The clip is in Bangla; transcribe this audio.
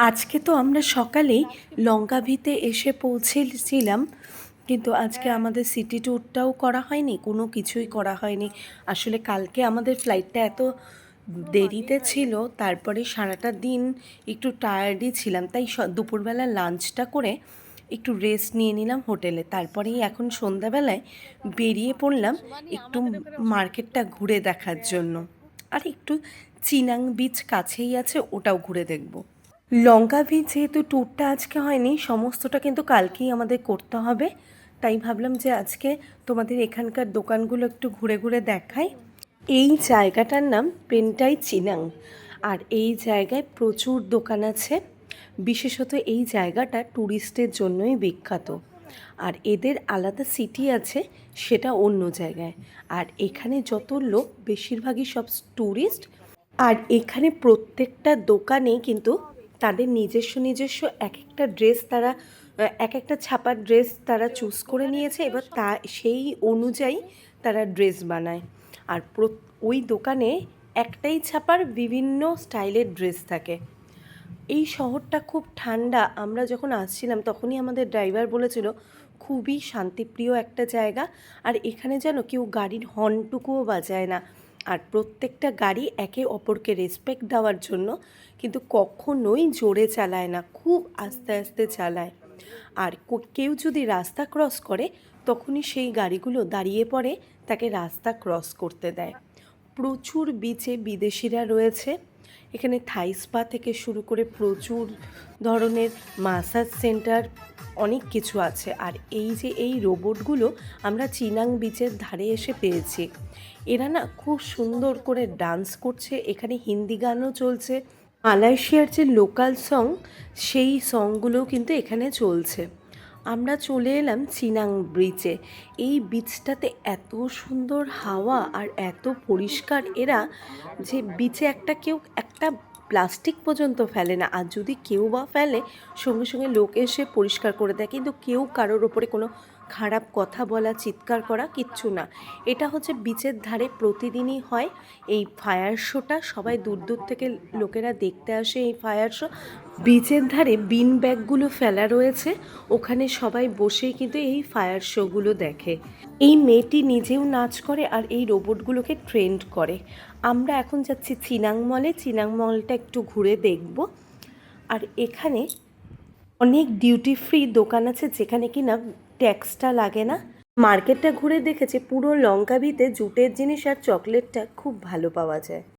আজকে তো আমরা সকালেই লঙ্কাভিতে এসে পৌঁছেছিলাম, কিন্তু আজকে আমাদের সিটি ট্যুরটাও করা হয়নি, কোনো কিছুই করা হয়নি। আসলে কালকে আমাদের ফ্লাইটটা এত দেরিতে ছিল, তারপরে সারাটা দিন একটু টায়ার্ডই ছিলাম, তাই দুপুরবেলা লাঞ্চটা করে একটু রেস্ট নিয়ে নিলাম হোটেলে। তারপরেই এখন সন্ধ্যাবেলায় বেরিয়ে পড়লাম একটু মার্কেটটা ঘুরে দেখার জন্য। আর একটু চিনাং বিচ কাছেই আছে, ওটাও ঘুরে দেখব। লঙ্কা বীচ যেহেতু ট্যুরটা আজকে হয়নি, সমস্তটা কিন্তু কালকেই আমাদের করতে হবে, তাই ভাবলাম যে আজকে তোমাদের এখানকার দোকানগুলো একটু ঘুরে ঘুরে দেখাই। এই জায়গাটার নাম পেন্টাই চিনাং, আর এই জায়গায় প্রচুর দোকান আছে। বিশেষত এই জায়গাটা ট্যুরিস্টের জন্যই বিখ্যাত, আর এদের আলাদা সিটি আছে, সেটা অন্য জায়গায়। আর এখানে যত লোক বেশিরভাগই সব ট্যুরিস্ট। আর এখানে প্রত্যেকটা দোকানেই কিন্তু তাদের নিজস্ব নিজস্ব এক একটা ড্রেস তারা এক একটা ছাপার ড্রেস তারা চুজ করে নিয়েছে, এবার সেই অনুযায়ী তারা ড্রেস বানায়। আর ওই দোকানে একটাই ছাপার বিভিন্ন স্টাইলের ড্রেস থাকে। এই শহরটা খুব ঠান্ডা। আমরা যখন আসছিলাম তখনই আমাদের ড্রাইভার বলেছিল খুবই শান্তিপ্রিয় একটা জায়গা, আর এখানে যেন কেউ গাড়ির হর্নটুকুও বাজায় না। আর প্রত্যেকটা গাড়ি একে অপরকে রেসপেক্ট দেওয়ার জন্য কিন্তু কখনোই জোরে চালায় না, খুব আস্তে আস্তে চালায়। আর কেউ যদি রাস্তা ক্রস করে তখনই সেই গাড়িগুলো দাঁড়িয়ে পড়ে, তাকে রাস্তা ক্রস করতে দেয়। প্রচুর বিচে বিদেশিরা রয়েছে। এখানে থাই স্পা থেকে শুরু করে প্রচুর ধরনের মাসাজ সেন্টার, অনেক কিছু আছে। আর এই যে এই রোবটগুলো আমরা চিনাং বিচের ধারে এসে পেয়েছি, এরা না খুব সুন্দর করে ডান্স করছে। এখানে হিন্দি গানও চলছে, মালয়েশিয়ার যে লোকাল সং, সেই সংগুলোও কিন্তু এখানে চলছে। আমরা চলে এলাম চিনাং বিচে। এই বিচটাতে এত সুন্দর হাওয়া আর এত পরিষ্কার এরা, যে বিচে কেউ একটা প্লাস্টিক পর্যন্ত ফেলে না। আর যদি কেউ বা ফেলে, সঙ্গে সঙ্গে লোক এসে পরিষ্কার করে দেয়, কিন্তু কেউ কারোর ওপরে কোনো খারাপ কথা বলা, চিৎকার করা কিচ্ছু না। এটা হচ্ছে বিচের ধারে প্রতিদিনই হয় এই ফায়ার শোটা। সবাই দূর দূর থেকে লোকেরা দেখতে আসে এই ফায়ার শো। বিচের ধারে বিন ব্যাগগুলো ফেলা রয়েছে, ওখানে সবাই বসেই কিন্তু এই ফায়ার শোগুলো দেখে। এই মেয়েটি নিজেও নাচ করে আর এই রোবটগুলোকে ট্রেন্ড করে। আমরা এখন যাচ্ছি চিনাং মলে, চিনাং মলটা একটু ঘুরে দেখব। আর এখানে অনেক ডিউটি ফ্রি দোকান আছে, যেখানে কিনা ট্যাক্সটা লাগে না। মার্কেটটা ঘুরে দেখেছে, পুরো লঙ্কাভিতে জুটের জিনিস আর চকলেটটা খুব ভালো পাওয়া যায়।